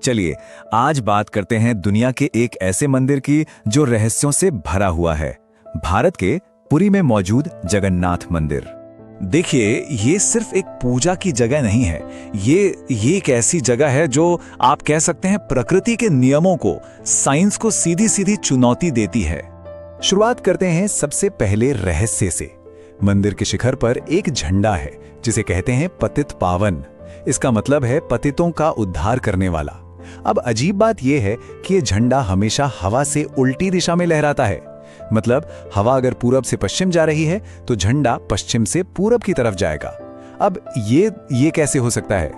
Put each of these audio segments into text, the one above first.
चलिए आज बात करते हैं दुनिया के एक ऐसे मंदिर की जो रहस्यों से भरा हुआ है। भारत के पुरी में मौजूद जगन्नाथ मंदिर। देखिए, ये सिर्फ एक पूजा की जगह नहीं है। ये एक ऐसी जगह है जो आप कह सकते हैं प्रकृति के नियमों को, साइंस को सीधी सीधी चुनौती देती है। शुरुआत करते हैं सबसे पहले रहस्य से। मंदिर के शिखर पर एक झंडा है जिसे कहते हैं पतित पावन। इसका मतलब है पतितों का उद्धार करने वाला। अब अजीब बात यह है कि यह झंडा हमेशा हवा से उल्टी दिशा में लहराता है। मतलब हवा अगर पूरब से पश्चिम जा रही है तो झंडा पश्चिम से पूरब की तरफ जाएगा। अब ये कैसे हो सकता है?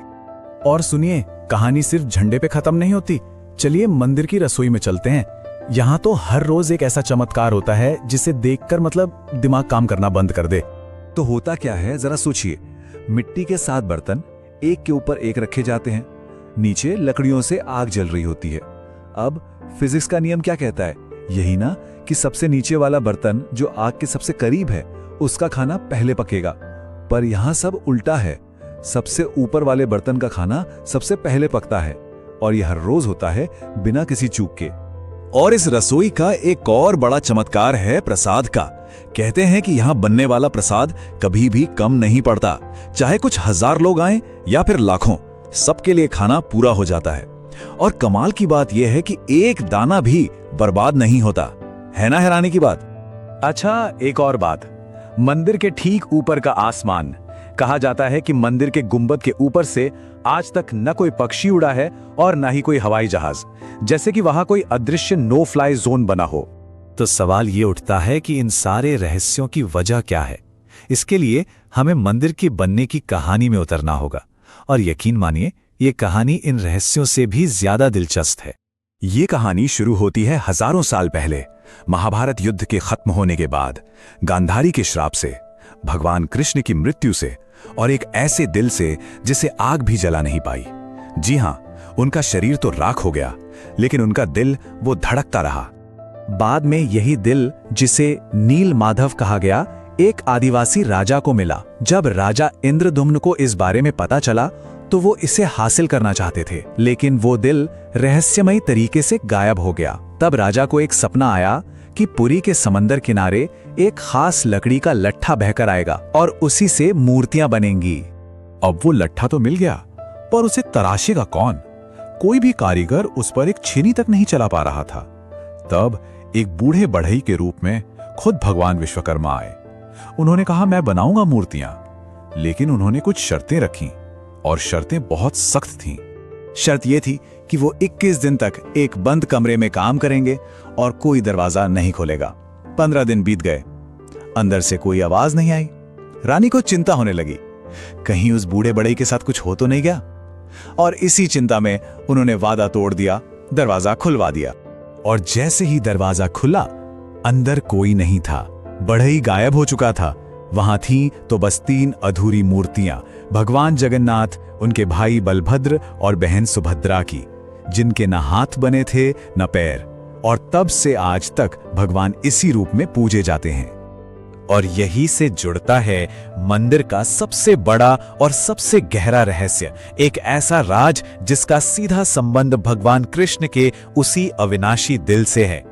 और सुनिए, कहानी सिर्फ झंडे पे खत्म नहीं होती। चलिए मंदिर की रसोई में चलते हैं। यहाँ तो हर रोज एक ऐसा चमत्कार होता है जिसे देखकर मतलब दिमाग काम करना बंद कर दे। तो होता क्या है, जरा सोचिए। मिट्टी के 7 बर्तन एक के ऊपर एक रखे जाते हैं। नीचे लकड़ियों से आग जल रही होती है। अब फिजिक्स का नियम क्या कहता है? यही ना कि सबसे नीचे वाला बर्तन जो आग के सबसे करीब है उसका खाना पहले पकेगा। पर यहां सब उल्टा है। सबसे ऊपर वाले बर्तन का खाना सबसे पहले पकता है। और यह हर रोज होता है बिना किसी चूक के। और इस रसोई का एक और बड़ा चमत्कार है प्रसाद का। कहते हैं कि यहां बनने वाला प्रसाद कभी भी कम नहीं पड़ता। चाहे कुछ 1000 लोग आएं या फिर लाखों, सबके लिए खाना पूरा हो जाता है। और कमाल की बात यह है कि एक दाना भी बर्बाद नहीं होता। है ना हैरानी की बात? अच्छा, एक और बात, मंदिर के ठीक ऊपर का आसमान। कहा जाता है कि मंदिर के गुंबद के ऊपर से आज तक न कोई पक्षी उड़ा है और न ही कोई हवाई जहाज, जैसे कि वहां कोई अदृश्य नो फ्लाई जोन बना हो। तो सवाल ये उठता है कि इन सारे रहस्यों की वजह क्या है? इसके लिए हमें मंदिर के बनने की कहानी में उतरना होगा। और यकीन मानिए, ये कहानी इन रहस्यों से भी ज्यादा दिलचस्प है। ये कहानी शुरू होती है हजारों साल पहले, महाभारत युद्ध के खत्म होने के बाद, गांधारी के श्राप से, भगवान कृष्ण की मृत्यु से और एक ऐसे दिल से जिसे आग भी जला नहीं पाई। जी हां, उनका शरीर तो राख हो गया, लेकिन उनका दिल वो धड़कता रहा। बाद में यही दिल, जिसे नील माधव कहा गया, एक आदिवासी राजा को मिला। जब राजा इंद्रदुम्न को इस बारे में पता चला तो वो इसे हासिल करना चाहते थे, लेकिन वो दिल रहस्यमयी तरीके से गायब हो गया। तब राजा को एक सपना आया कि पुरी के समंदर किनारे एक खास लकड़ी का लट्ठा बहकर आएगा और उसी से मूर्तियां बनेंगी। अब वो लट्ठा तो मिल गया, पर उसे तराशेगा कौन? कोई भी कारीगर उस पर एक छीनी तक नहीं चला पा रहा था। तब एक बूढ़े बढ़ई के रूप में खुद भगवान विश्वकर्मा आए। उन्होंने कहा, मैं बनाऊंगा मूर्तियां, लेकिन उन्होंने कुछ शर्तें रखीं, और शर्तें बहुत सख्त थीं। शर्त यह थी कि वो 21 दिन तक एक बंद कमरे में काम करेंगे और कोई दरवाजा नहीं खोलेगा। 15 दिन बीत गए, अंदर से कोई आवाज नहीं आई। रानी को चिंता होने लगी, कहीं उस बूढ़े बढ़ई के साथ कुछ हो तो नहीं गया। और इसी चिंता में उन्होंने वादा तोड़ दिया, दरवाजा खुलवा दिया। और जैसे ही दरवाजा खुला, अंदर कोई नहीं था। बढ़ई गायब हो चुका था। वहां थी तो बस 3 अधूरी मूर्तियां, भगवान जगन्नाथ, उनके भाई बलभद्र और बहन सुभद्रा की, जिनके न हाथ बने थे न पैर। और तब से आज तक भगवान इसी रूप में पूजे जाते हैं। और यही से जुड़ता है मंदिर का सबसे बड़ा और सबसे गहरा रहस्य, एक ऐसा राज जिसका सीधा संबंध भगवान कृष्ण के उसी अविनाशी दिल से है।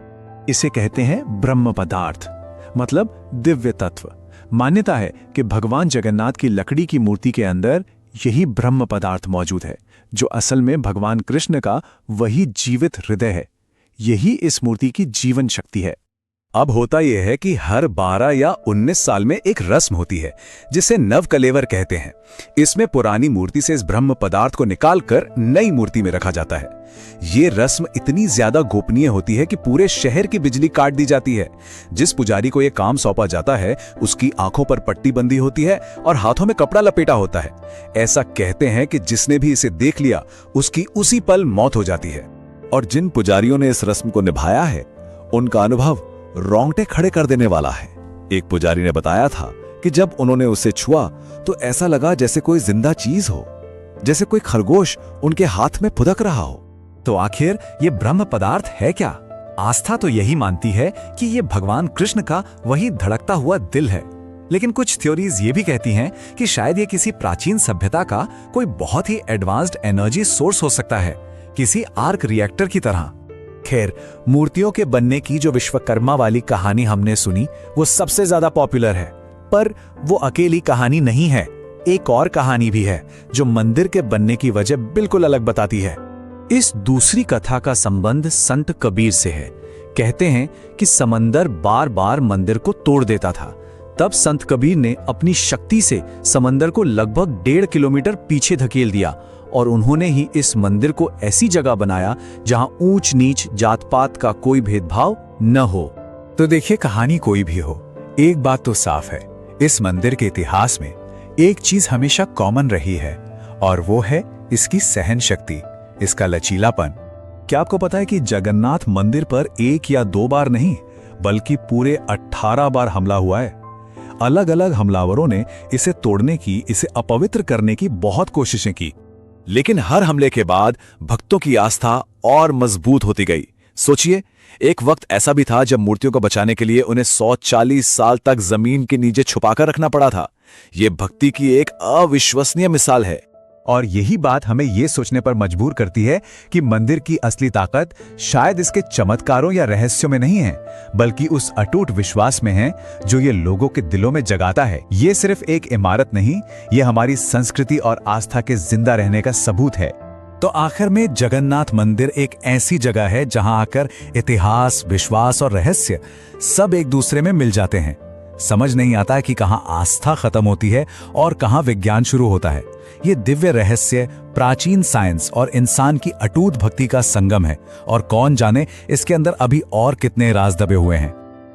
इसे कहते हैं ब्रह्म पदार्थ, मतलब दिव्य तत्व। मान्यता है कि भगवान जगन्नाथ की लकड़ी की मूर्ति के अंदर यही ब्रह्म पदार्थ मौजूद है, जो असल में भगवान कृष्ण का वही जीवित हृदय है। यही इस मूर्ति की जीवन शक्ति है। अब होता यह है कि हर 12 या 19 साल में एक रस्म होती है जिसे नवकलेवर कहते हैं। इसमें पुरानी मूर्ति से इस ब्रह्म पदार्थ को निकालकर नई मूर्ति में रखा जाता है। ये रस्म इतनी ज्यादा गोपनीय होती है कि पूरे शहर की बिजली काट दी जाती है। जिस पुजारी को यह काम सौंपा जाता है उसकी आंखों पर पट्टी बंधी होती है और हाथों में कपड़ा लपेटा होता है। ऐसा कहते हैं कि जिसने भी इसे देख लिया उसकी उसी पल मौत हो जाती है। और जिन पुजारियों ने इस रस्म को निभाया है उनका अनुभव रोंगटे खड़े कर देने वाला है। एक पुजारी ने बताया था कि जब उन्होंने उसे छुआ तो ऐसा लगा जैसे कोई जिंदा चीज हो, जैसे कोई खरगोश उनके हाथ में फुदक रहा हो। तो आखिर ये ब्रह्म पदार्थ है क्या? आस्था तो यही मानती है कि ये भगवान कृष्ण का वही धड़कता हुआ दिल है, लेकिन कुछ थ्योरीज ये भी कहती हैं कि शायद ये किसी प्राचीन सभ्यता का कोई बहुत ही एडवांस्ड एनर्जी सोर्स हो सकता है, किसी आर्क रिएक्टर की तरह। खैर, मूर्तियों के बनने की जो विश्वकर्मा वाली कहानी हमने सुनी वो सबसे ज्यादा पॉपुलर है, पर वो अकेली कहानी नहीं है। एक और कहानी भी है जो मंदिर के बनने की वजह बिल्कुल अलग बताती है। इस दूसरी कथा का संबंध संत कबीर से है। कहते हैं कि समंदर बार बार मंदिर को तोड़ देता था। तब संत कबीर ने अपनी शक्ति से समंदर को लगभग 1.5 किलोमीटर पीछे धकेल दिया और उन्होंने ही इस मंदिर को ऐसी जगह बनाया जहां ऊंच नीच जात पात का कोई भेदभाव न हो। तो देखिए, कहानी कोई भी हो, एक बात तो साफ है, इस मंदिर के इतिहास में एक चीज हमेशा कॉमन रही है और वो है इसकी सहन शक्ति, इसका लचीलापन। क्या आपको पता है कि जगन्नाथ मंदिर पर 1 या 2 बार नहीं बल्कि पूरे 18 बार हमला हुआ है। अलग अलग हमलावरों ने इसे तोड़ने की, इसे अपवित्र करने की बहुत कोशिशें की, लेकिन हर हमले के बाद भक्तों की आस्था और मजबूत होती गई। सोचिए, एक वक्त ऐसा भी था जब मूर्तियों को बचाने के लिए उन्हें 140 साल तक जमीन के नीचे छुपाकर रखना पड़ा था। यह भक्ति की एक अविश्वसनीय मिसाल है। और यही बात हमें यह सोचने पर मजबूर करती है कि मंदिर की असली ताकत शायद इसके चमत्कारों या रहस्यों में नहीं है, बल्कि उस अटूट विश्वास में है जो ये लोगों के दिलों में जगाता है। ये सिर्फ एक इमारत नहीं, ये हमारी संस्कृति और आस्था के जिंदा रहने का सबूत है। तो आखिर में जगन्नाथ मंदिर एक ऐसी जगह है जहां आकर इतिहास, विश्वास और रहस्य सब एक दूसरे में मिल जाते हैं। समझ नहीं आता कि कहां आस्था खत्म होती है और कहां विज्ञान शुरू होता है। ये दिव्य रहस्य, प्राचीन साइंस और इंसान की अटूट भक्ति का संगम है, और कौन जाने इसके अंदर अभी और कितने राज दबे हुए हैं।